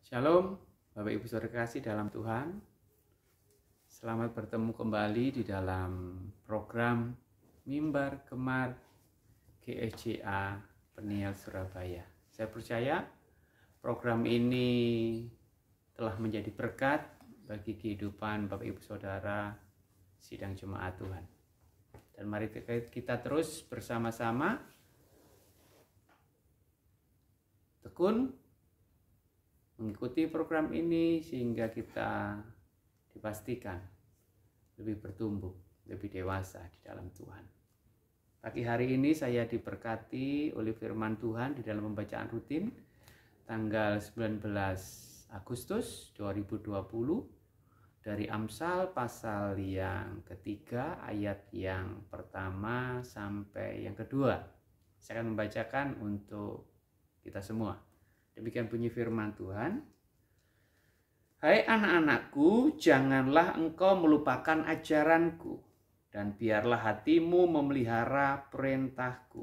Shalom, Bapak Ibu Saudara kasih dalam Tuhan. Selamat bertemu kembali di dalam program Mimbar Gemar GSJA Peniel Surabaya. Saya percaya program ini telah menjadi berkat bagi kehidupan Bapak Ibu Saudara sidang jemaat Tuhan. Dan mari kita terus bersama-sama tekun mengikuti program ini sehingga kita dipastikan lebih bertumbuh, lebih dewasa di dalam Tuhan. Pagi hari ini saya diberkati oleh firman Tuhan di dalam pembacaan rutin tanggal 19 Agustus 2020 dari Amsal pasal yang ketiga ayat yang pertama sampai yang kedua. Saya akan membacakan untuk kita semua. Demikian bunyi firman Tuhan. Hai anak-anakku, janganlah engkau melupakan ajaranku, dan biarlah hatimu memelihara perintahku.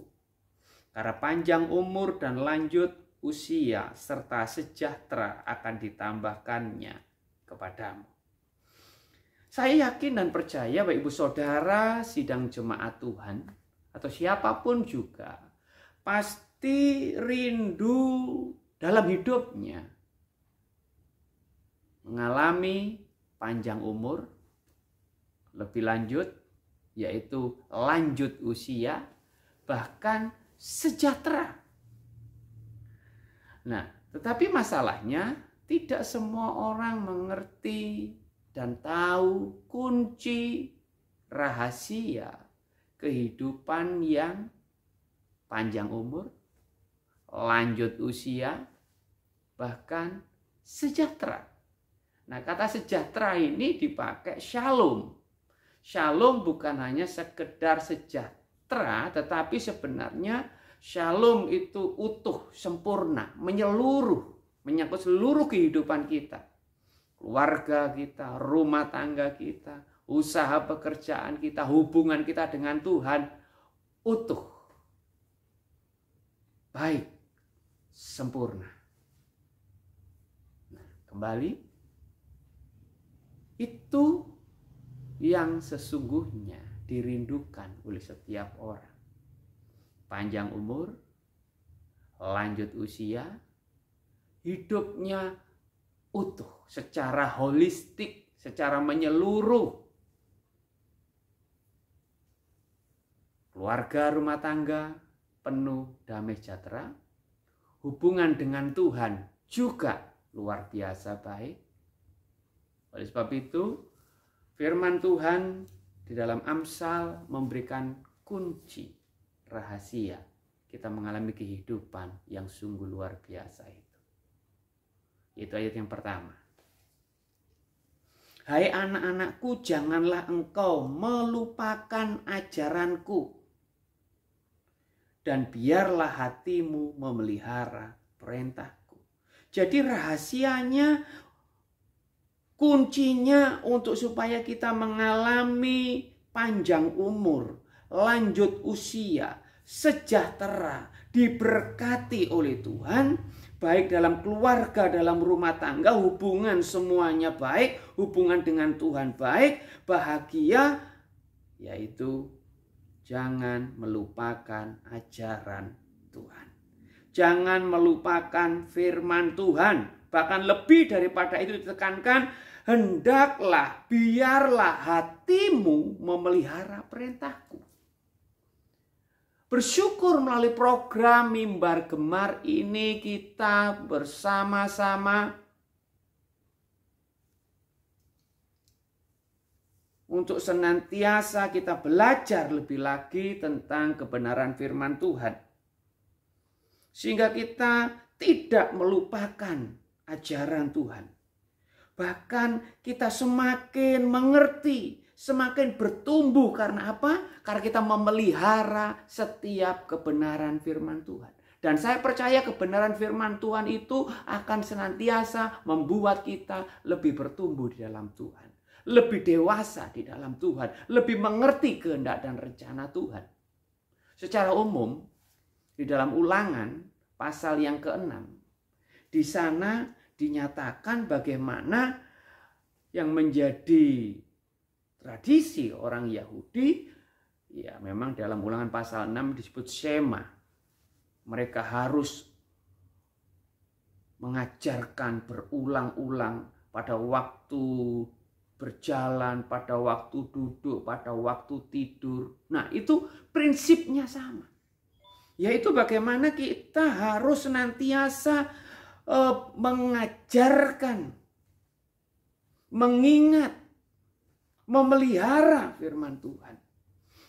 Karena panjang umur dan lanjut usia serta sejahtera akan ditambahkannya kepadamu. Saya yakin dan percaya Bapak Ibu Saudara sidang jemaat Tuhan atau siapapun juga pasti rindu dalam hidupnya mengalami panjang umur, lebih lanjut, yaitu lanjut usia, bahkan sejahtera. Nah, tetapi masalahnya tidak semua orang mengerti dan tahu kunci rahasia kehidupan yang panjang umur, lanjut usia, bahkan sejahtera. Nah, kata sejahtera ini dipakai shalom. Shalom bukan hanya sekedar sejahtera, tetapi sebenarnya shalom itu utuh, sempurna, menyeluruh, menyangkut seluruh kehidupan kita. Keluarga kita, rumah tangga kita, usaha pekerjaan kita, hubungan kita dengan Tuhan, utuh, baik, sempurna. Nah, kembali, itu yang sesungguhnya dirindukan oleh setiap orang. Panjang umur, lanjut usia, hidupnya utuh, secara holistik, secara menyeluruh. Keluarga, rumah tangga penuh damai sejahtera. Hubungan dengan Tuhan juga luar biasa baik. Oleh sebab itu, firman Tuhan di dalam Amsal memberikan kunci rahasia kita mengalami kehidupan yang sungguh luar biasa itu. Itu ayat yang pertama. Hai anak-anakku, janganlah engkau melupakan ajaranku, dan biarlah hatimu memelihara perintahku. Jadi rahasianya, kuncinya untuk supaya kita mengalami panjang umur, lanjut usia, sejahtera, diberkati oleh Tuhan, baik dalam keluarga, dalam rumah tangga, hubungan semuanya baik, hubungan dengan Tuhan baik, bahagia, yaitu jangan melupakan ajaran Tuhan. Jangan melupakan firman Tuhan. Bahkan lebih daripada itu ditekankan, hendaklah, biarlah hatimu memelihara perintahku. Bersyukur melalui program Mimbar Gemar ini kita bersama-sama untuk senantiasa kita belajar lebih lagi tentang kebenaran firman Tuhan. Sehingga kita tidak melupakan ajaran Tuhan. Bahkan kita semakin mengerti, semakin bertumbuh. Karena apa? Karena kita memelihara setiap kebenaran firman Tuhan. Dan saya percaya kebenaran firman Tuhan itu akan senantiasa membuat kita lebih bertumbuh di dalam Tuhan. Lebih dewasa di dalam Tuhan. Lebih mengerti kehendak dan rencana Tuhan. Secara umum, di dalam Ulangan pasal yang ke-6, di sana dinyatakan bagaimana yang menjadi tradisi orang Yahudi, ya memang dalam Ulangan pasal 6 disebut Shema. Mereka harus mengajarkan berulang-ulang pada waktu berjalan, pada waktu duduk, pada waktu tidur. Nah, itu prinsipnya sama. Yaitu bagaimana kita harus senantiasa mengajarkan, mengingat, memelihara firman Tuhan.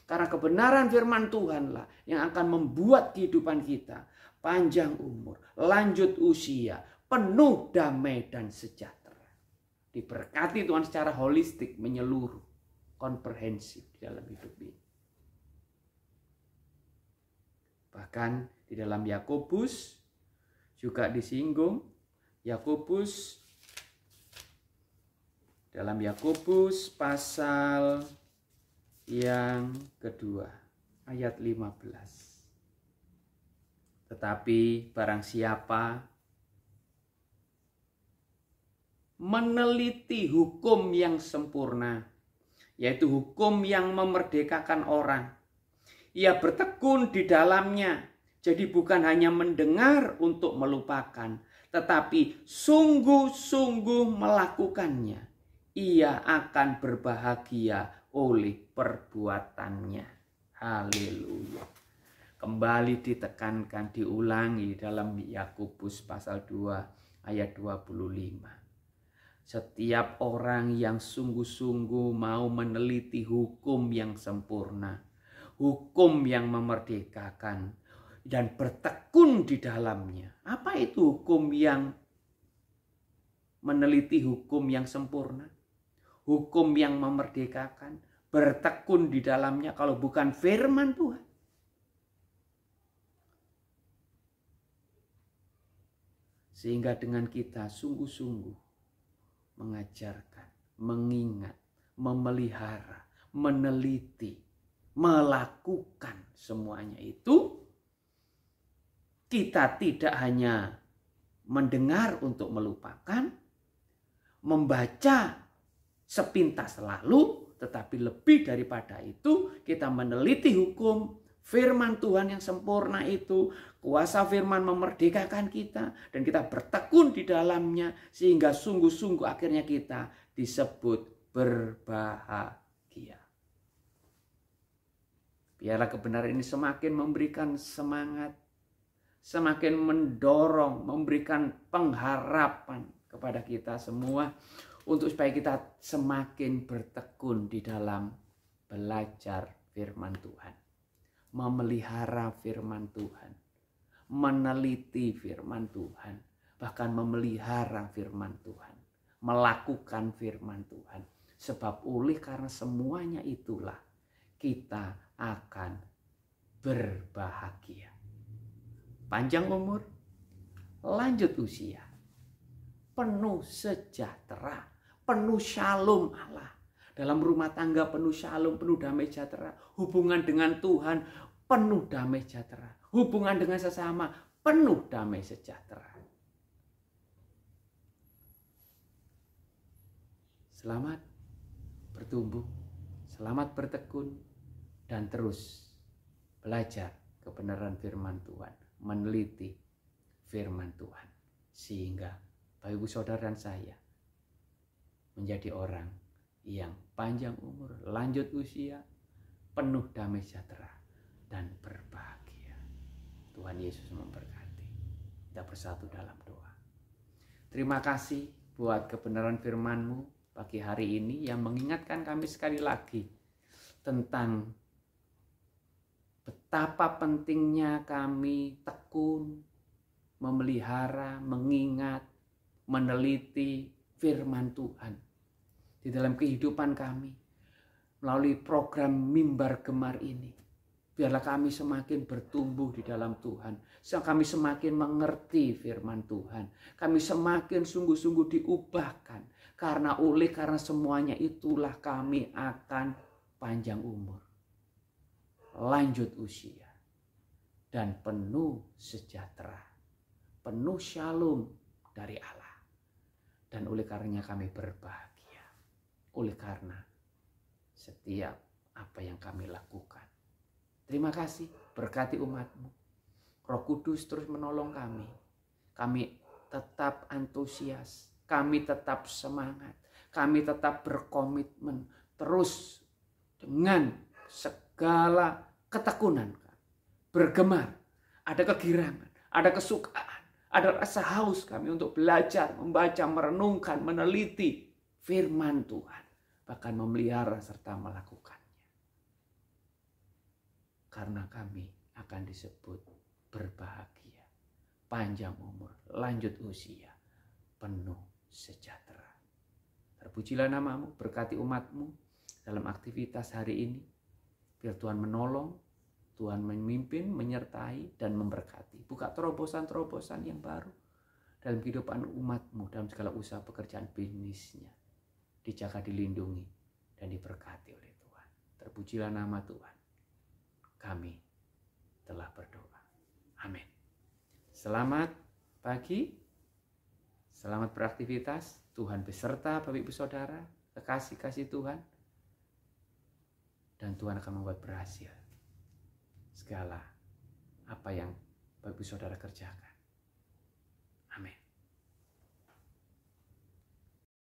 Karena kebenaran firman Tuhanlah yang akan membuat kehidupan kita panjang umur, lanjut usia, penuh damai dan sejahtera. Diberkati Tuhan secara holistik, menyeluruh, komprehensif di dalam hidup ini. Bahkan di dalam Yakobus juga disinggung. Yakobus, dalam Yakobus pasal yang kedua ayat 15. Tetapi barang siapa meneliti hukum yang sempurna, yaitu hukum yang memerdekakan orang, ia bertekun di dalamnya. Jadi bukan hanya mendengar untuk melupakan, tetapi sungguh-sungguh melakukannya. Ia akan berbahagia oleh perbuatannya. Haleluya. Kembali ditekankan, diulangi dalam Yakobus pasal 2 ayat 25. Setiap orang yang sungguh-sungguh mau meneliti hukum yang sempurna, hukum yang memerdekakan, dan bertekun di dalamnya. Apa itu hukum yang meneliti hukum yang sempurna? Hukum yang memerdekakan, bertekun di dalamnya kalau bukan firman Tuhan. Sehingga dengan kita sungguh-sungguh mengajarkan, mengingat, memelihara, meneliti, melakukan semuanya itu, kita tidak hanya mendengar untuk melupakan, membaca sepintas lalu, tetapi lebih daripada itu kita meneliti hukum firman Tuhan yang sempurna itu. Kuasa firman memerdekakan kita dan kita bertekun di dalamnya sehingga sungguh-sungguh akhirnya kita disebut berbahagia. Biarlah kebenaran ini semakin memberikan semangat, semakin mendorong, memberikan pengharapan kepada kita semua untuk supaya kita semakin bertekun di dalam belajar firman Tuhan, memelihara firman Tuhan, meneliti firman Tuhan, bahkan memelihara firman Tuhan, melakukan firman Tuhan. Sebab oleh karena semuanya itulah kita akan berbahagia. Panjang umur, lanjut usia, penuh sejahtera, penuh shalom Allah. Dalam rumah tangga penuh shalom, penuh damai sejahtera. Hubungan dengan Tuhan penuh damai sejahtera. Hubungan dengan sesama penuh damai sejahtera. Selamat bertumbuh, selamat bertekun, dan terus belajar kebenaran firman Tuhan, meneliti firman Tuhan. Sehingga Bapak Ibu Saudara dan saya menjadi orang yang panjang umur, lanjut usia, penuh damai sejahtera, dan berbahagia. Tuhan Yesus memberkati. Kita bersatu dalam doa. Terima kasih buat kebenaran firman-Mu pagi hari ini yang mengingatkan kami sekali lagi tentang betapa pentingnya kami tekun, memelihara, mengingat, meneliti firman Tuhan di dalam kehidupan kami melalui program Mimbar Gemar ini. Biarlah kami semakin bertumbuh di dalam Tuhan. Kami semakin mengerti firman Tuhan. Kami semakin sungguh-sungguh diubahkan. Karena semuanya itulah kami akan panjang umur, lanjut usia, dan penuh sejahtera, penuh shalom dari Allah. Dan oleh karenanya kami berbahagia. Oleh karena setiap apa yang kami lakukan. Terima kasih, berkati umat-Mu. Roh Kudus terus menolong kami. Kami tetap antusias, kami tetap semangat, kami tetap berkomitmen terus dengan segala ketekunan. Bergemar, ada kegirangan, ada kesukaan, ada rasa haus kami untuk belajar, membaca, merenungkan, meneliti firman Tuhan. Bahkan memelihara serta melakukannya. Karena kami akan disebut berbahagia, panjang umur, lanjut usia, penuh sejahtera. Terpujilah nama-Mu, berkati umat-Mu dalam aktivitas hari ini. Biar Tuhan menolong, Tuhan memimpin, menyertai, dan memberkati. Buka terobosan-terobosan yang baru dalam kehidupan umat-Mu, dalam segala usaha pekerjaan bisnisnya. Dijaga, dilindungi, dan diberkati oleh Tuhan. Terpujilah nama Tuhan. Kami telah berdoa. Amin. Selamat pagi. Selamat beraktivitas. Tuhan beserta Bapak Ibu Saudara. Kekasih-kasih Tuhan. Dan Tuhan akan membuat berhasil segala apa yang Bapak Ibu Saudara kerjakan.